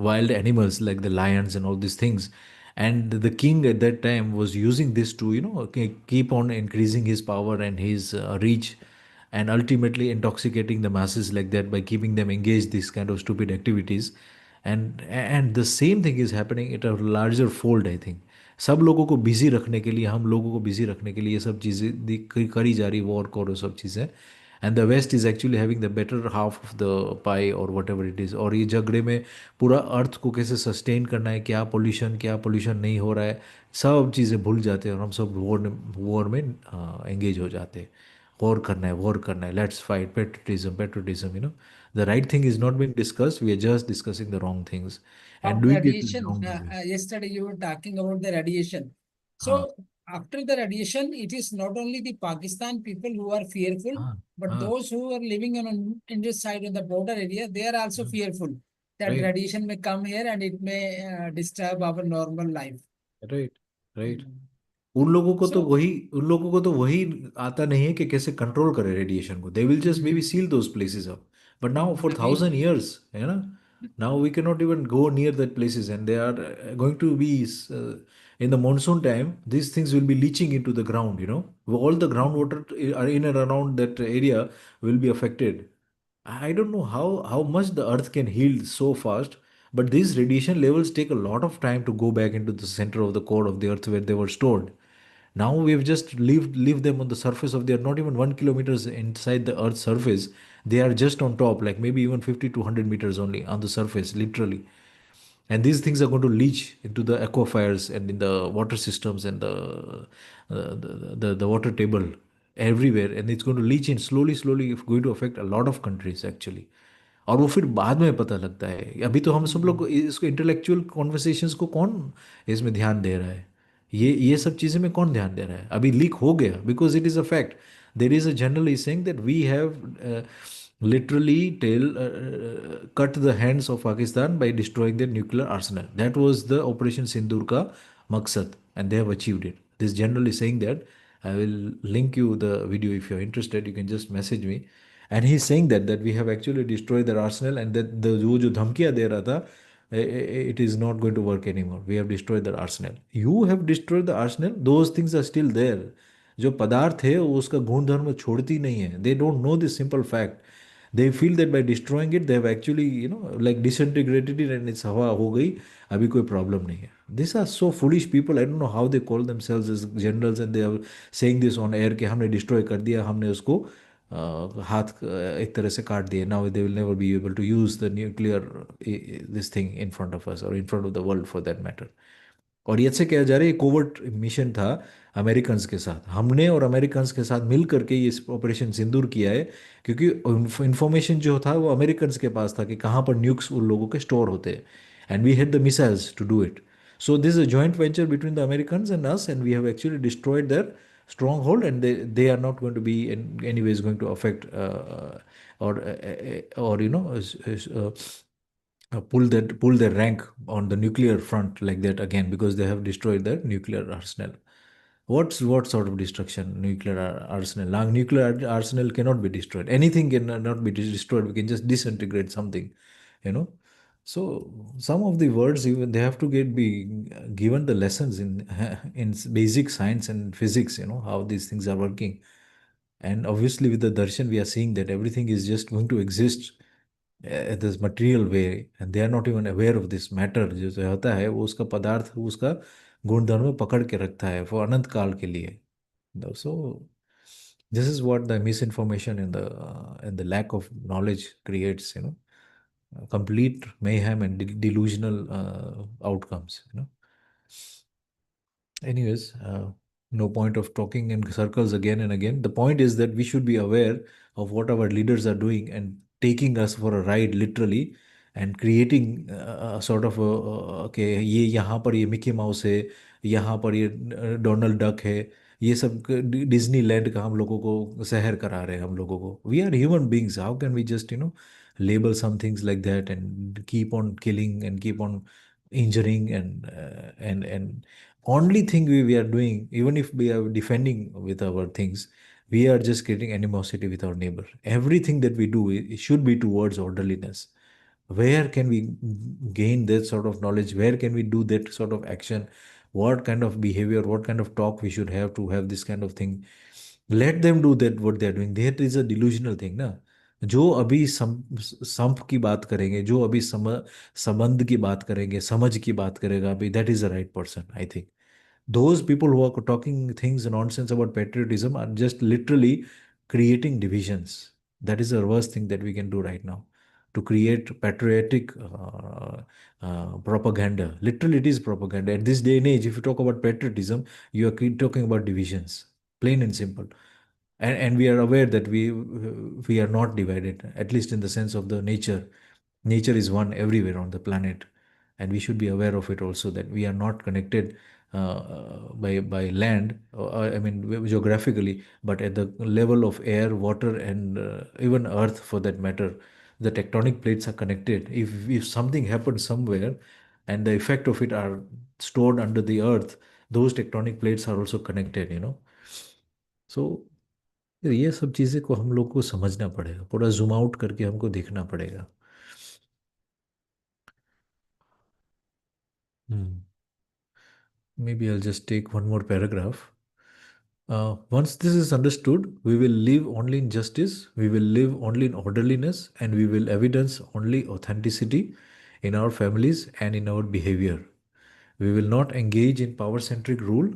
wild animals like the lions and all these things. And the king at that time was using this to keep on increasing his power and his reach, and ultimately intoxicating the masses like that by keeping them engaged these kind of stupid activities. And the same thing is happening at a larger fold, I think. सब लोगों को busy रखने के लिए, हम लोगों को busy रखने के लिए ये सब चीज़ें करी जा रही, वॉर करो सब चीज़ें. And the west is actually having the better half of the pie or what ever it is. और ये झगड़े में पूरा अर्थ को कैसे सस्टेन करना है, क्या पोल्यूशन नहीं हो रहा है, सब चीज़ें भूल जाते हैं और हम सब वॉर में एंगेज हो जाते हैं. वॉर करना है, let's fight, patriotism, the right thing is not being discuss, we are just discussing the wrong things Of and doing it in the radiation, wrong way. yesterday you were talking about the radiation. हाँ. So after the radiation, it is not only the Pakistan people who are fearful, हाँ. but हाँ. those who are living on this side on the border area, they are also हाँ. fearful that right. radiation may come here and it may disturb our normal life. Right. Right. Mm. So, उन लोगों को तो वही आता नहीं है कि कैसे कंट्रोल करे रेडिएशन को. They will just maybe seal those places up. But now for again, 1,000 years, है ना, now we can not even go near that places, and they are going to be in the monsoon time, these things will be leaching into the ground, all the groundwater are in and around that area will be affected. I don't know how much the earth can heal so fast, but these radiation levels take a lot of time to go back into the center of the core of the earth where they were stored. Now we've just leave them on the surface of, they are not even 1 kilometers inside the earth's surface. They are just on top, like maybe even 50 to 100 meters only on the surface, literally. And these things are going to leach into the aquifers and in the water systems and the water table everywhere, and it's going to leach in slowly, it's going to affect a lot of countries actually. और वो फिर बाद में पता लगता है. अभी तो हम सब लोग इसको इंटेलेक्चुअल कॉन्वर्सेशंस को कौन इसमें ध्यान दे रहा है, ये सब चीज़ें में कौन ध्यान दे रहा है. अभी लीक हो गया because it is a fact. There is a general is saying that we have literally cut the hands of Pakistan by destroying their nuclear arsenal. That was the Operation Sindoor ka maqsad, and they have achieved it. This general is saying that. I will link you the video if you're interested. You can just message me. And he's saying that we have actually destroyed their arsenal, and that the जो धमकियां दे रहा था, it is not going to work anymore. We have destroyed their arsenal. You have destroyed the arsenal. Those things are still there. जो पदार्थ है वो उसका गुण धर्म छोड़ती नहीं है. They don't know this simple fact. They feel that by destroying it, they have actually, like disintegrated it and it's हवा हो गई, अभी कोई problem नहीं है. These are so foolish people. I don't know how they call themselves as generals, and they are saying this on air कि हमने destroy कर दिया, हमने उसको हाथ एक तरह से काट दिए. Now they will never be able to use the nuclear this thing in front of us or in front of the world for that matter. और ये से क्या जा रहा है, कोवर्ट मिशन था अमेरिकन्स के साथ. हमने और अमेरिकन्स के साथ मिल करके ये ऑपरेशन सिंदूर किया है, क्योंकि इंफॉर्मेशन जो था वो अमेरिकन्स के पास था कि कहाँ पर न्यूक्स उन लोगों के स्टोर होते हैं, and we had the missiles to do it. So this is a joint venture between the Americans and us, and we have actually destroyed their stronghold, and they are not going to be in any ways going to affect or pull their rank on the nuclear front like that again, because they have destroyed their nuclear arsenal. What sort of destruction? Nuclear arsenal. Now, nuclear arsenal cannot be destroyed. Anything cannot be destroyed. We can just disintegrate something, you know. So some of the words, even they have to get be given the lessons in in basic science and physics. You know how these things are working. And obviously, with the darshan, we are seeing that everything is just going to exist this material way, and they are not even aware of this matter जो होता है वो उसका पदार्थ उसका गुणधर्म पकड़ के रखता है वो अनंत काल के लिए. So this is what the misinformation and the lack of knowledge creates, you know, complete mayhem and delusional outcomes, you know. Anyways, no point of talking in circles again and again. The point is that we should be aware of what our leaders are doing and taking us for a ride literally, and creating a sort of okay, ये यहाँ पर ये Mickey mouse है, यहाँ पर ये Donald duck है, ये सब डिज्नीलैंड का हम लोगों को शहर करा रहे हैं हम लोगों को. We are human beings, how can we just label some things like that and keep on killing and keep on injuring and only thing we are doing, even if we are defending with our things, we are just creating animosity with our neighbor. Everything that we do it should be towards orderliness. Where can we gain that sort of knowledge? Where can we do that sort of action? What kind of behavior, what kind of talk we should have to have this kind of thing? Let them do that what they are doing. That is a delusional thing ना. जो अभी sump की बात करेंगे, जो अभी संबंध की बात करेंगे, समझ की बात करेगा अभी, that is the right person, I think. Those people who are talking things nonsense about patriotism are just literally creating divisions. That is the worst thing that we can do right now, to create patriotic propaganda. Literally, it is propaganda. At this day and age, if you talk about patriotism, you are talking about divisions, plain and simple. And we are aware that we are not divided, at least in the sense of the nature. Nature is one everywhere on the planet, and we should be aware of it also, that we are not connected by land, I mean geographically, but at the level of air, water, and even earth for that matter, the tectonic plates are connected. If something happens somewhere and the effect of it are stored under the earth, those tectonic plates are also connected, you know. So ये सब चीज़ें को हम लोग को समझना पड़ेगा, पूरा जूम आउट करके हमको देखना पड़ेगा. Maybe I'll just take one more paragraph. Once this is understood, we will live only in justice, we will live only in orderliness, and we will evidence only authenticity in our families and in our behavior. We will not engage in power centric rule.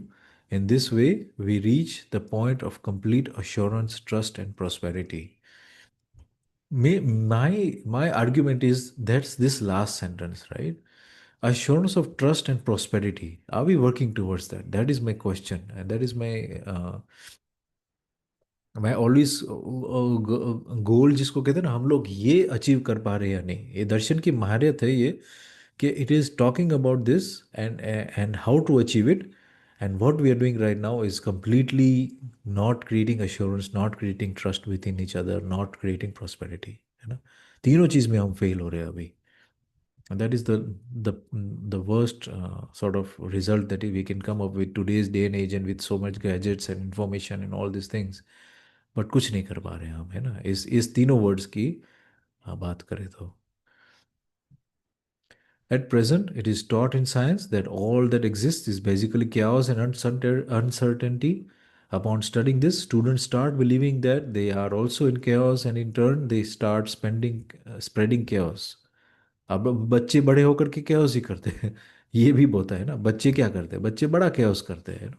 In this way, we reach the point of complete assurance, trust, and prosperity. My argument is that's this last sentence, right? Assurance of trust and prosperity. Are we working towards that? That is my question, and that is my always गोल जिसको कहते हैं ना, हम लोग ये achieve कर पा रहे हैं या नहीं. ये दर्शन की महारत है ये, कि it is talking about this and how to achieve it. And what we are doing right now is completely not creating assurance, not creating trust within each other, not creating prosperity, है ना. तीनों चीज में हम fail हो रहे हैं अभी. And that is the worst sort of result that we can come up with today's day and age, and with so much gadgets and information and all these things. But कुछ नहीं कर पा रहे हैं हम, है ना, इस तीनों वर्ड्स की बात करें तो. At present, it is taught in science that all that exists is basically chaos and uncertainty. Upon studying this, students start believing that they are also in chaos, and in turn, they start spreading chaos. अब बच्चे बड़े होकर के chaos ही करते हैं. ये भी होता है ना, बच्चे क्या करते हैं, बच्चे बड़ा chaos करते हैं.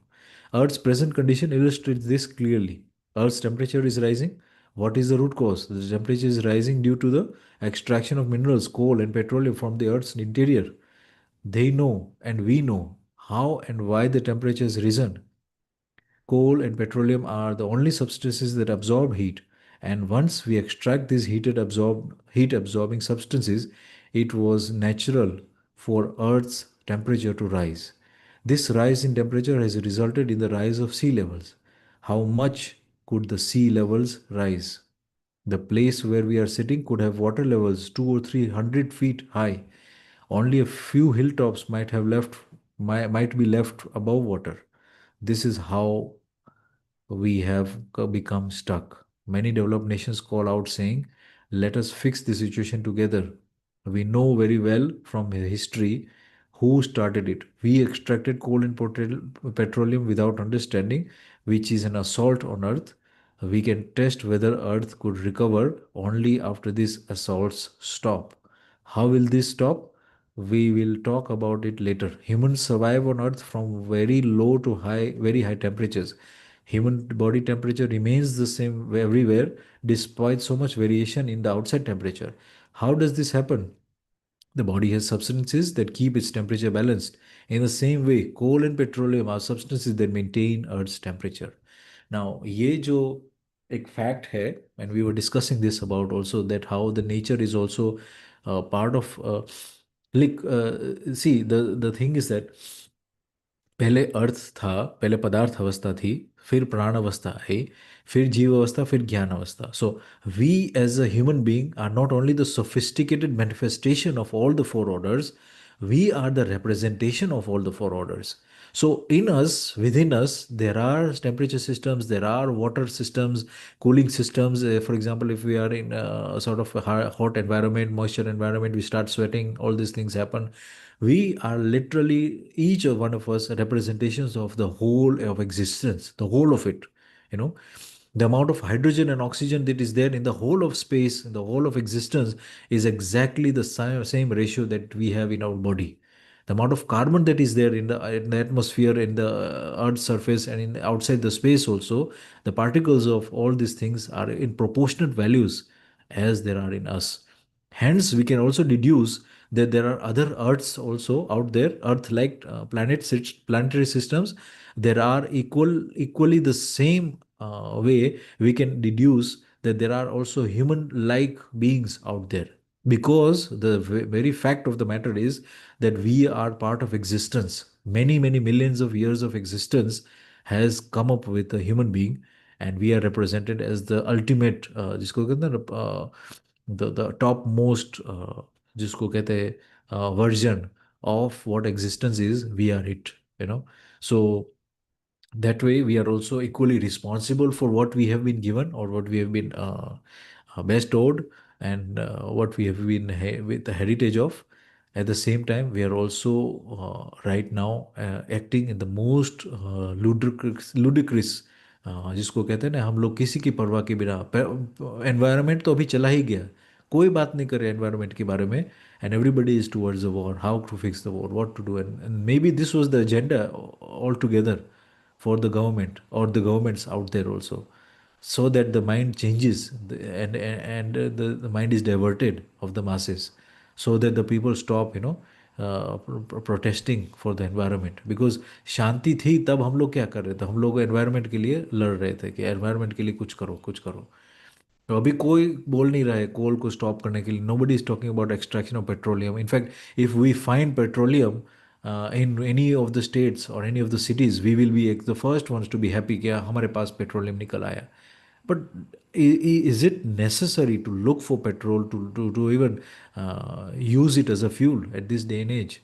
Earth's present condition illustrates this clearly. Earth's temperature is rising. What is the root cause? The temperature is rising due to the extraction of minerals, coal, and petroleum from the Earth's interior. They know, and we know, how and why the temperature has risen. Coal and petroleum are the only substances that absorb heat, and once we extract these heat absorbing substances, it was natural for Earth's temperature to rise. This rise in temperature has resulted in the rise of sea levels. How much could the sea levels rise? The place where we are sitting could have water levels 2 or 300 feet high. Only a few hilltops might be left above water. This is how we have become stuck. Many developed nations call out saying, let us fix the situation together. We know very well from history who started it. We extracted coal and petroleum without understanding, which is an assault on Earth. We can test whether Earth could recover only after these assaults stop. How will this stop? We will talk about it later. Humans survive on Earth from very low to very high temperatures. Human body temperature remains the same everywhere despite so much variation in the outside temperature. How does this happen? The body has substances that keep its temperature balanced. In the same way, coal and petroleum are substances that maintain Earth's temperature. Now, ये जो एक fact है, and we were discussing this about also that how the nature is also part of see the thing is that पहले अर्थ था, पहले पदार्थ अवस्था थी, फिर प्राण अवस्था आई, फिर जीव अवस्था, फिर ज्ञान अवस्था. So we as a human being are not only the sophisticated manifestation of all the four orders, we are the representation of all the four orders. So in us, within us, there are temperature systems, there are water systems, cooling systems. For example, if we are in a sort of a hot environment, moisture environment, we start sweating, all these things happen. We are literally each of one of us representations of the whole of existence, the whole of it. You know, the amount of hydrogen and oxygen that is there in the whole of space, in the whole of existence, is exactly the same ratio that we have in our body. The amount of carbon that is there in the atmosphere, in the Earth's surface, and in outside the space also, the particles of all these things are in proportionate values as there are in us. Hence, we can also deduce that there are other Earths also out there, Earth-like planetary systems. There are equally the same way we can deduce that there are also human-like beings out there. Because the very fact of the matter is that we are part of existence. Many, many millions of years of existence has come up with a human being, and we are represented as the ultimate जिसको कहते हैं ना the topmost जिसको कहते हैं version of what existence is. We are it, you know. So that way we are also equally responsible for what we have been given or what we have been bestowed, and what we have been with the heritage of. At the same time, we are also right now acting in the most ludicrous जिसको कहते हैं ना, हम लोग किसी की परवाह के बिना, एनवायरनमेंट तो अभी चला ही गया, कोई बात नहीं करे एनवायरनमेंट के बारे में, and everybody is towards the war, how to fix the war, what to do, and maybe this was the agenda altogether for the government or the governments out there also, so that the mind changes and the mind is diverted of the masses, so that the people stop, protesting for the environment. Because शांति थी तब हम लोग क्या कर रहे थे, हम लोग एनवायरनमेंट के लिए लड़ रहे थे कि एनवायरनमेंट के लिए कुछ करो कुछ करो. तो अभी कोई बोल नहीं रहा है कोल को स्टॉप करने के लिए. Nobody is talking about extraction of petroleum. In fact if we find petroleum in any of the states or any of the cities, we will be the first ones to be happy कि हमारे पास petroleum निकल आया. But is it necessary to look for petrol to even use it as a fuel at this day and age?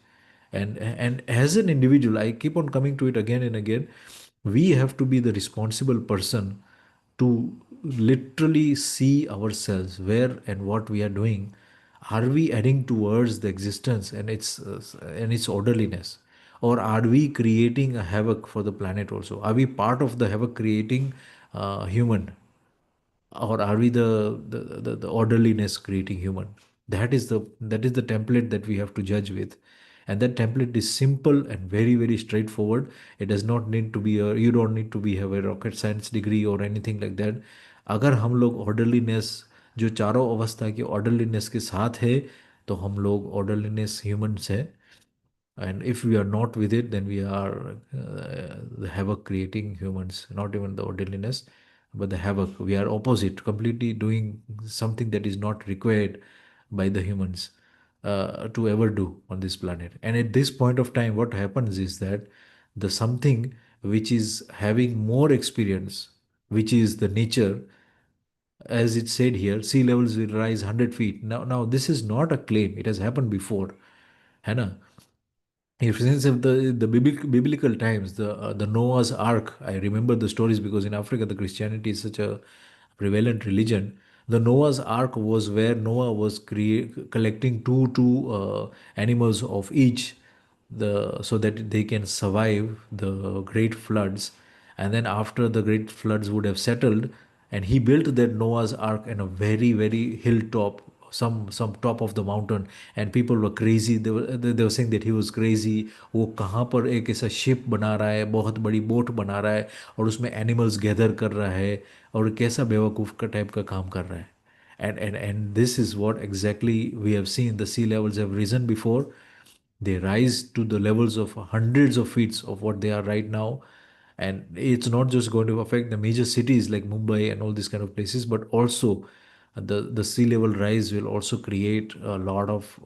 And as an individual, I keep on coming to it again and again. We have to be the responsible person to literally see ourselves where and what we are doing. Are we adding towards the existence and its orderliness, or are we creating a havoc for the planet also? Are we part of the havoc creating human, or are we the orderliness creating human? That is the template that we have to judge with, and that template is simple and very very straightforward. It does not need to be you don't need to be have a rocket science degree or anything like that. अगर हम लोग orderliness, जो चारों अवस्था की orderliness के साथ है, तो हम लोग ऑर्डरलीनेस ह्यूमंस है. And if we are not with it, then we are the havoc creating humans, not even the orderliness, but the havoc. We are opposite, completely doing something that is not required by the humans. to ever do on this planet. And at this point of time, what happens is that the something which is having more experience, which is the nature, as it said here, sea levels will rise 100 feet. Now this is not a claim. It has happened before. है ना? If since of the biblical times, the Noah's Ark, I remember the stories because in Africa the Christianity is such a prevalent religion. The Noah's Ark was where Noah was collecting two animals of each, so that they can survive the great floods. And then after the great floods would have settled, and he built that Noah's Ark in a very hilltop, some top of the mountain, and people were crazy. They were saying that he was crazy. वो कहाँ पर एक ऐसा ship बना रहा है, बहुत बड़ी बोट बना रहा है, और उसमें एनिमल्स गैदर कर रहा है, और कैसा बेवकूफ़ का टाइप का काम कर रहा है. And this is what exactly we have seen. The sea levels have risen before. They rise to the levels of hundreds of feet of what they are right now. And it's not just going to affect the major cities like Mumbai and all these kind of places, but also the sea level rise will also create a lot of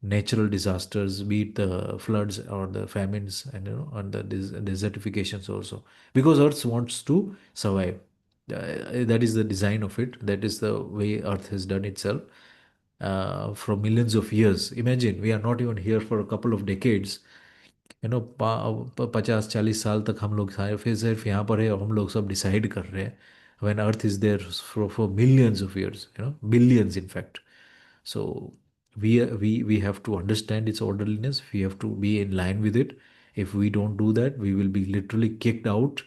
natural disasters, be it the floods or the famines, and and the desertifications also, because Earth wants to survive. That is the design of it. That is the way Earth has done itself from millions of years. Imagine we are not even here for a couple of decades. 50-40 साल तक हम लोग फिर सिर्फ यहाँ पर है, और हम लोग सब डिसाइड कर रहे हैं when earth is there for millions of years, billions in fact. So we have to understand its orderliness. We have to be in line with it. If we don't do that, we will be literally kicked out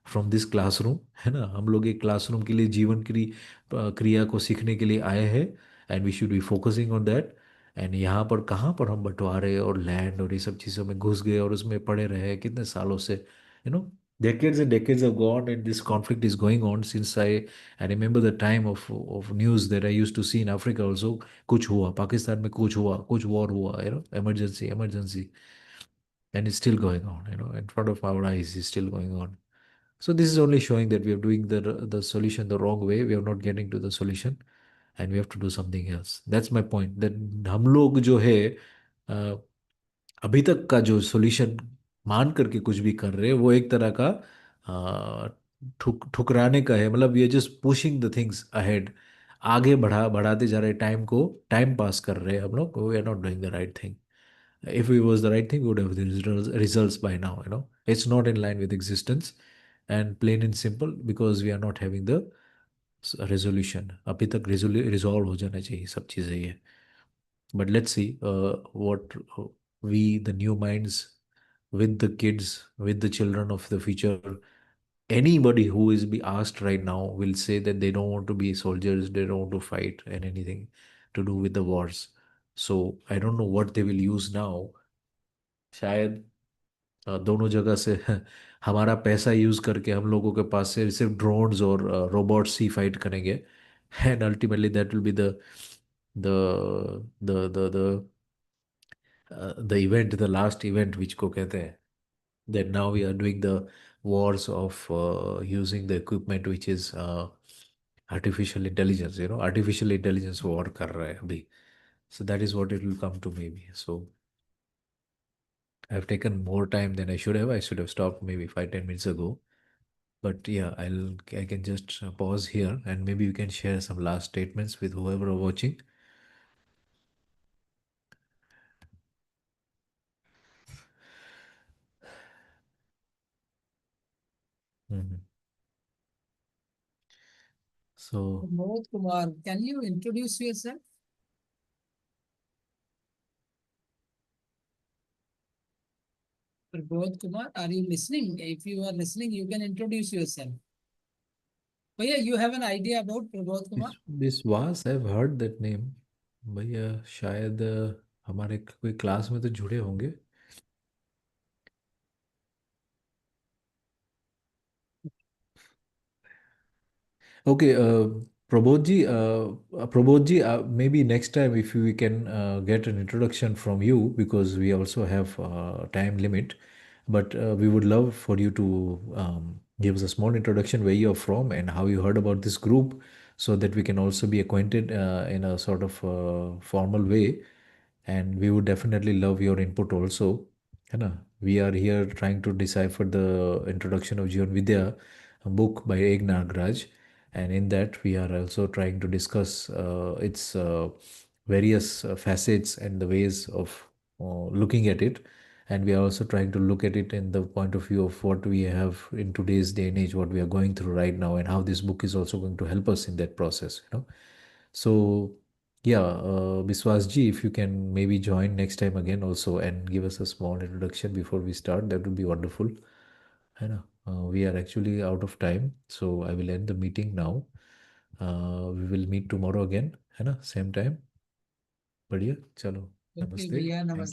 from this classroom. है ना? हम लोग एक classroom के लिए, जीवन की क्रिया को सीखने के लिए आए हैं, and we should be focusing on that. And यहाँ पर कहाँ पर हम बंटवारे और लैंड और ये सब चीज़ों में घुस गए और उसमें पड़े रहे कितने सालों से. You know decades and decades have gone, and this conflict is going on since I remember the time of news that I used to see in Africa also. कुछ हुआ पाकिस्तान में, कुछ हुआ, कुछ war हुआ, emergency, and it's still going on, in front of our eyes is still going on. So this is only showing that we are doing the solution the wrong way. We are not getting to the solution, and we have to do something else. That's my point. That हम लोग जो है अ, अभी तक का जो solution मान करके कुछ भी कर रहे हैं, वो एक तरह का ठुकराने का है. मतलब ये just pushing the things ahead, आगे बढ़ाते जा रहे टाइम को, टाइम पास कर रहे हैं हम लोग. We are not doing the right thing. If it was the right thing, we would have the results by now. It's not in line with existence, and plain and simple, because we are not having the resolution. अभी तक resolve हो जाना चाहिए सब चीज़ें ये. But let's see what we, the new minds, with the kids, with the children of the future, anybody who is be asked right now will say that they don't want to be soldiers, they don't want to fight and anything to do with the wars. So I don't know what they will use now. शायद दोनों जगह से हमारा पैसा use करके हम लोगों के पास से सिर्फ ड्रोन्स और रोबोट्स ही फाइट करेंगे. And ultimately that will be the the event, the last event which को कहते हैं, that now we are doing the wars of using the equipment which is artificial intelligence. Artificial intelligence war कर रहा है अभी. So that is what it will come to maybe. So I've taken more time than I should have. I should have stopped maybe 5-10 minutes ago. But yeah, I can just pause here, and maybe you can share some last statements with whoever are watching. Mhm. So Pramod Kumar, can you introduce yourself? Pramod Kumar, are you listening? If you are listening, you can introduce yourself. Oh yeah, you have an idea about Pramod Kumar? this was, I've heard that name. भैया शायद हमारे कोई class में तो जुड़े होंगे. Okay, Prabodh ji, maybe next time if we can get an introduction from you, because we also have time limit, but we would love for you to give us a small introduction where you're from and how you heard about this group, so that we can also be acquainted in a sort of formal way. And we would definitely love your input also. है ना? We are here trying to decipher the introduction of Jeevan Vidya, a book by Egg Nagraj. And in that, we are also trying to discuss its various facets and the ways of looking at it. And we are also trying to look at it in the point of view of what we have in today's day and age, what we are going through right now, and how this book is also going to help us in that process. So yeah, Biswas ji, if you can maybe join next time again also and give us a small introduction before we start, that would be wonderful. है ना? We are actually out of time, so I will end the meeting now. We will meet tomorrow again, है ना? Same time. बढ़िया, चलो, Okay, नमस्ते, Vidya, thank